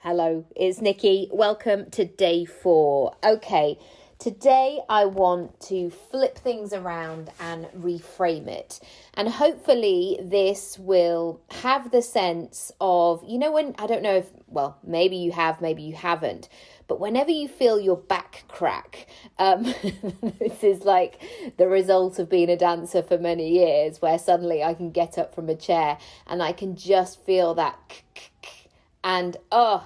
Hello, it's Nikki. Welcome to day 4. Okay, today I want to flip things around and reframe it. And hopefully this will have the sense of, when, I don't know if, maybe you have, maybe you haven't, but whenever you feel your back crack, this is like the result of being a dancer for many years, where suddenly I can get up from a chair and I can just feel that and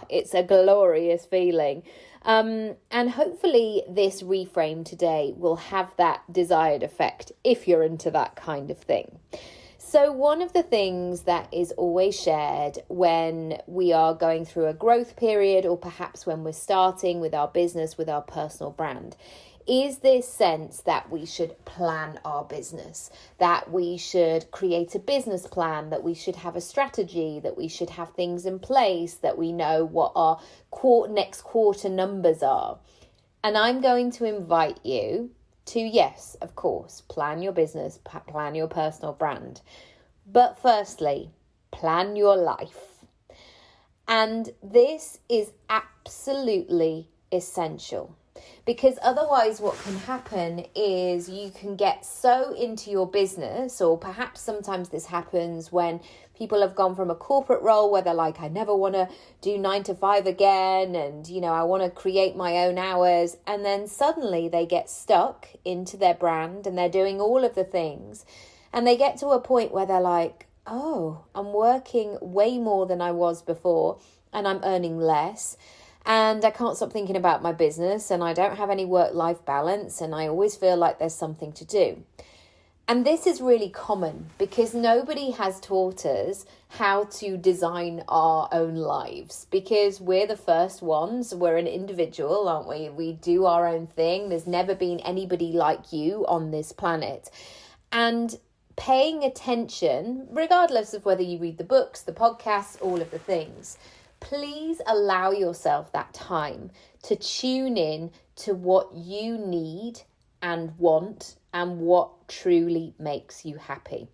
it's a glorious feeling. And hopefully this reframe today will have that desired effect if you're into that kind of thing. So one of the things that is always shared when we are going through a growth period, or perhaps when we're starting with our business, with our personal brand, is this sense that we should plan our business, that we should create a business plan, that we should have a strategy, that we should have things in place, that we know what our next quarter numbers are. And I'm going to invite you to, yes, of course, plan your business, plan your personal brand. But firstly, plan your life. And this is absolutely essential. Because otherwise what can happen is you can get so into your business, or perhaps sometimes this happens when people have gone from a corporate role where they're like, I never want to do 9 to 5 again, and I want to create my own hours, and then suddenly they get stuck into their brand and they're doing all of the things, and they get to a point where they're like, oh, I'm working way more than I was before and I'm earning less. And I can't stop thinking about my business, and I don't have any work-life balance, and I always feel like there's something to do. And this is really common because nobody has taught us how to design our own lives, because we're the first ones. We're an individual, aren't we? We do our own thing. There's never been anybody like you on this planet. And paying attention, regardless of whether you read the books, the podcasts, all of the things, please allow yourself that time to tune in to what you need and want and what truly makes you happy.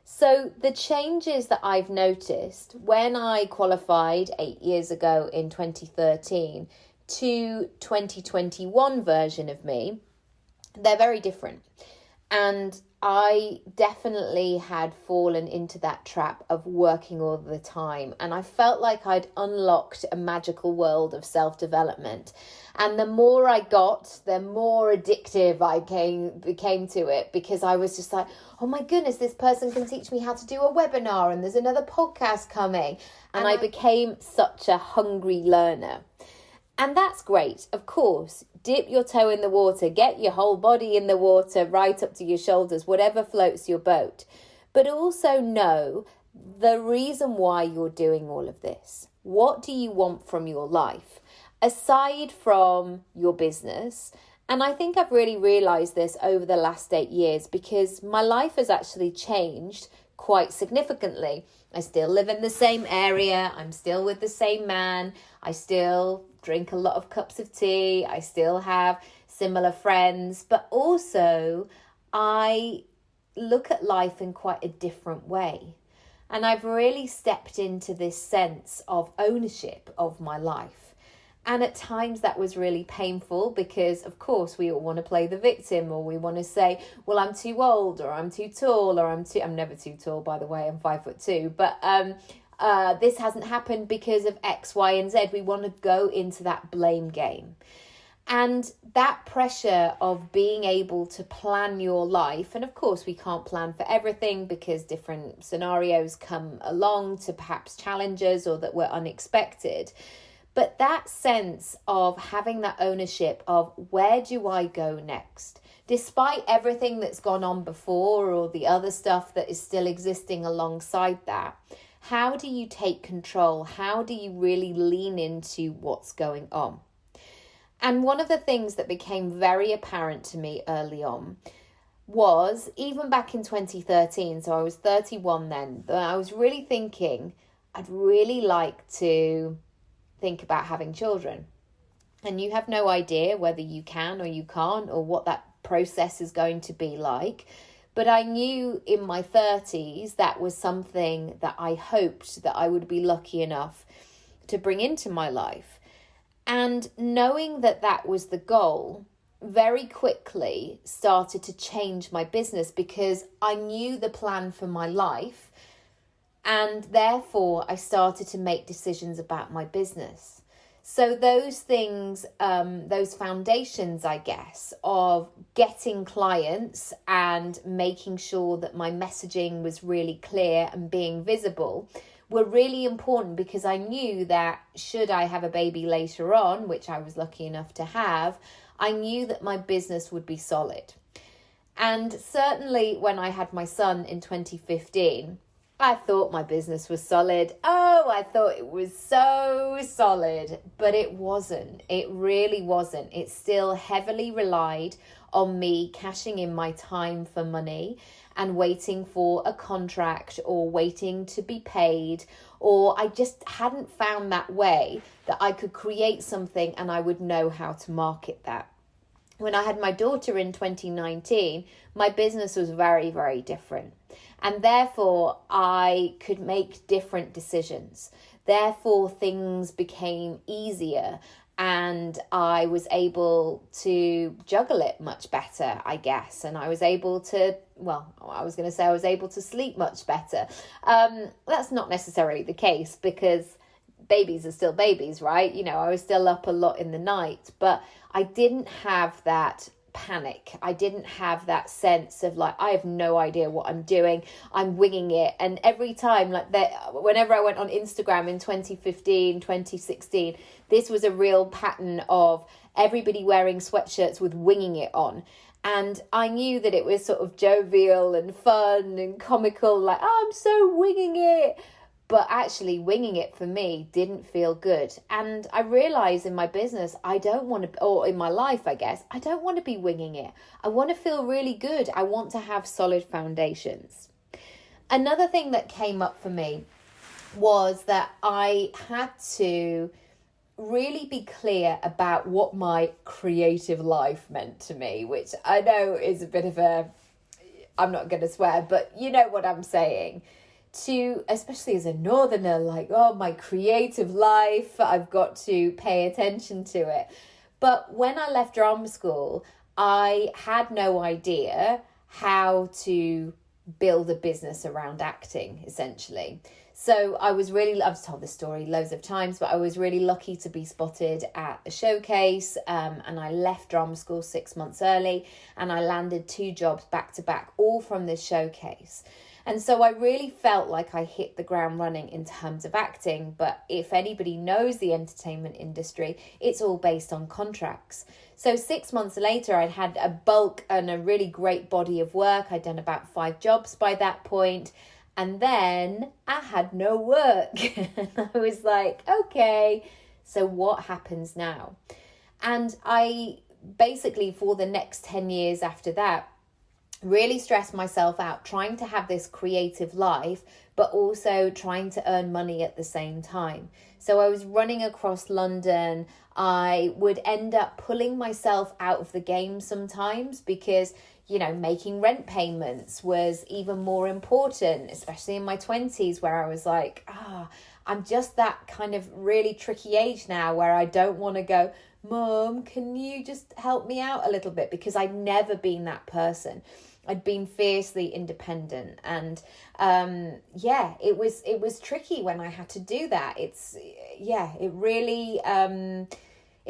So the changes that I've noticed when I qualified 8 years ago in 2013 to 2021 version of me, they're very different. And I definitely had fallen into that trap of working all the time. And I felt like I'd unlocked a magical world of self-development. And the more I got, the more addictive I became to it, because I was just like, oh my goodness, this person can teach me how to do a webinar, and there's another podcast coming. And I became such a hungry learner. And that's great. Of course, dip your toe in the water, get your whole body in the water, right up to your shoulders, whatever floats your boat. But also know the reason why you're doing all of this. What do you want from your life? Aside from your business. And I think I've really realized this over the last 8 years, because my life has actually changed quite significantly. I still live in the same area. I'm still with the same man. I still drink a lot of cups of tea. I still have similar friends, but also I look at life in quite a different way. And I've really stepped into this sense of ownership of my life. And at times that was really painful, because of course we all want to play the victim, or we want to say, well, I'm too old, or I'm too tall, or I'm never too tall, by the way, I'm 5'2", but this hasn't happened because of X, Y, and Z. We want to go into that blame game. And that pressure of being able to plan your life, and of course we can't plan for everything because different scenarios come along to perhaps challenge us or that were unexpected. But that sense of having that ownership of, where do I go next? Despite everything that's gone on before, or the other stuff that is still existing alongside that, how do you take control? How do you really lean into what's going on? And one of the things that became very apparent to me early on was, even back in 2013, so I was 31 then, I was really thinking, I'd really like to think about having children. And you have no idea whether you can or you can't, or what that process is going to be like. But I knew in my 30s that was something that I hoped that I would be lucky enough to bring into my life. And knowing that that was the goal very quickly started to change my business, because I knew the plan for my life, and therefore I started to make decisions about my business. So those things, those foundations, I guess, of getting clients and making sure that my messaging was really clear and being visible were really important, because I knew that should I have a baby later on, which I was lucky enough to have, I knew that my business would be solid. And certainly when I had my son in 2015, I thought my business was solid. Oh, I thought it was so solid, but it wasn't. It really wasn't. It still heavily relied on me cashing in my time for money and waiting for a contract or waiting to be paid, or I just hadn't found that way that I could create something and I would know how to market that. When I had my daughter in 2019, my business was very, very different. And therefore, I could make different decisions. Therefore, things became easier and I was able to juggle it much better, I guess. And I was able to, I was able to sleep much better. That's not necessarily the case, because babies are still babies, right? I was still up a lot in the night, but I didn't have that panic. I didn't have that sense of like, I have no idea what I'm doing. I'm winging it. And every time, whenever I went on Instagram in 2015, 2016, this was a real pattern of everybody wearing sweatshirts with winging it on. And I knew that it was sort of jovial and fun and comical, like, oh, I'm so winging it. But actually winging it for me didn't feel good. And I realized in my business, or in my life, I guess, I don't want to be winging it. I want to feel really good. I want to have solid foundations. Another thing that came up for me was that I had to really be clear about what my creative life meant to me, which I know is a bit of I'm not going to swear, but you know what I'm saying. Especially as a northerner, like, oh, my creative life, I've got to pay attention to it. But when I left drama school, I had no idea how to build a business around acting, essentially. So I've told this story loads of times, but I was really lucky to be spotted at a showcase, and I left drama school 6 months early, and I landed 2 jobs back to back, all from this showcase. And so I really felt like I hit the ground running in terms of acting. But if anybody knows the entertainment industry, it's all based on contracts. So 6 months later, I'd had a bulk and a really great body of work. I'd done about 5 jobs by that point. And then I had no work. And I was like, okay, so what happens now? And I basically, for the next 10 years after that, really stressed myself out trying to have this creative life, but also trying to earn money at the same time. So I was running across London. I would end up pulling myself out of the game sometimes because, making rent payments was even more important, especially in my 20s, where I was like, I'm just that kind of really tricky age now where I don't want to go, Mum, can you just help me out a little bit? Because I'd never been that person. I'd been fiercely independent, and it was tricky when I had to do that. It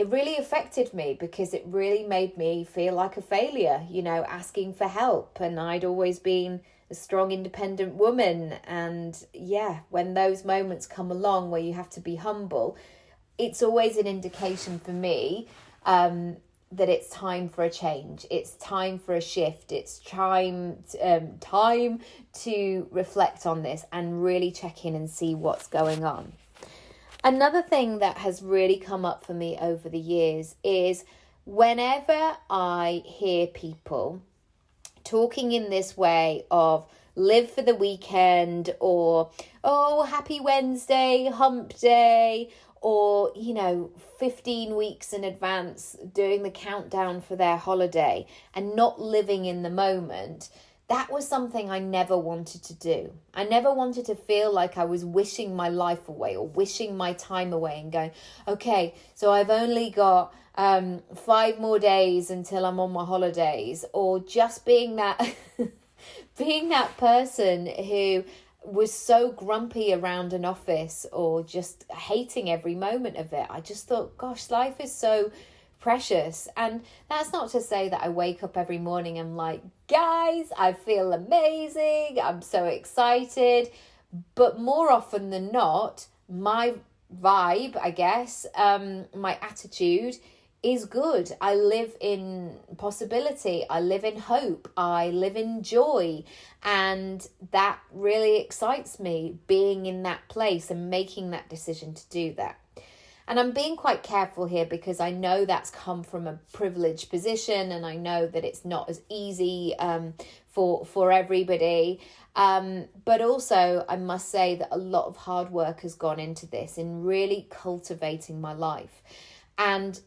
really affected me, because it really made me feel like a failure, asking for help. And I'd always been a strong, independent woman. And when those moments come along where you have to be humble, it's always an indication for me that it's time for a change. It's time for a shift. It's time to reflect on this and really check in and see what's going on. Another thing that has really come up for me over the years is whenever I hear people talking in this way of live for the weekend, or, oh, happy Wednesday, hump day, or, 15 weeks in advance doing the countdown for their holiday and not living in the moment, that was something I never wanted to do. I never wanted to feel like I was wishing my life away or wishing my time away and going, okay, so I've only got 5 more days until I'm on my holidays, or just being that being that person who was so grumpy around an office or just hating every moment of it. I just thought, gosh, life is so precious. And that's not to say that I wake up every morning and I'm like, guys, I feel amazing, I'm so excited. But more often than not, my vibe, I guess, my attitude is good. I live in possibility, I live in hope, I live in joy, and that really excites me, being in that place and making that decision to do that. And I'm being quite careful here because I know that's come from a privileged position, and I know that it's not as easy for everybody. But also, I must say that a lot of hard work has gone into this, in really cultivating my life. And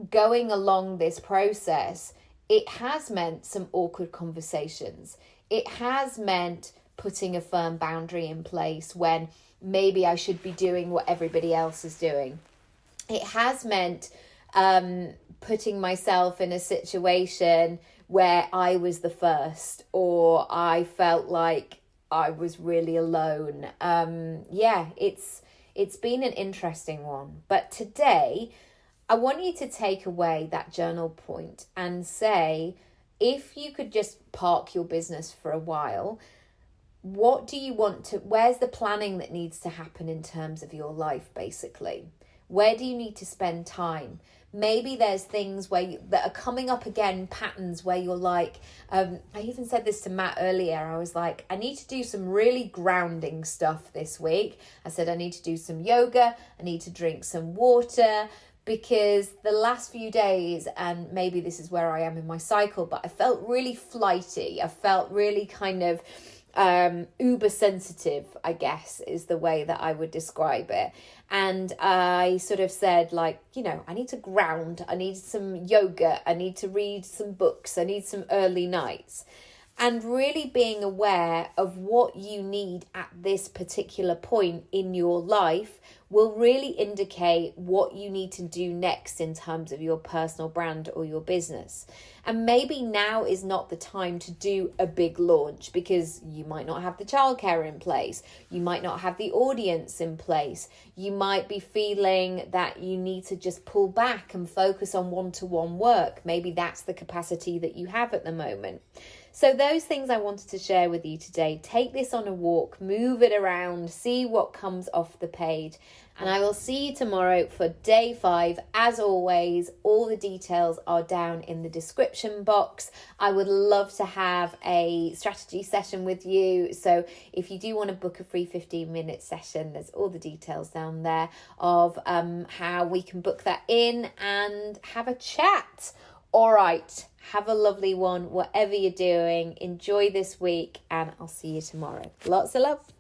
going along this process, it has meant some awkward conversations. It has meant putting a firm boundary in place when maybe I should be doing what everybody else is doing. It has meant putting myself in a situation where I was the first, or I felt like I was really alone. It's been an interesting one. But today, I want you to take away that journal point and say, if you could just park your business for a while, what do you want to, where's the planning that needs to happen in terms of your life, basically? Where do you need to spend time? Maybe there's things that are coming up again, patterns where you're like, I even said this to Matt earlier. I was like, I need to do some really grounding stuff this week. I said, I need to do some yoga. I need to drink some water, because the last few days, and maybe this is where I am in my cycle, but I felt really flighty. I felt really kind of uber sensitive, I guess, is the way that I would describe it. And I sort of said, like, I need to ground, I need some yoga, I need to read some books, I need some early nights. And really being aware of what you need at this particular point in your life will really indicate what you need to do next in terms of your personal brand or your business. And maybe now is not the time to do a big launch, because you might not have the childcare in place. You might not have the audience in place. You might be feeling that you need to just pull back and focus on one-to-one work. Maybe that's the capacity that you have at the moment. So those things I wanted to share with you today. Take this on a walk, move it around, see what comes off the page. And I will see you tomorrow for day 5. As always, all the details are down in the description box. I would love to have a strategy session with you. So if you do want to book a free 15-minute session, there's all the details down there of how we can book that in and have a chat. All right, have a lovely one, whatever you're doing. Enjoy this week, and I'll see you tomorrow. Lots of love.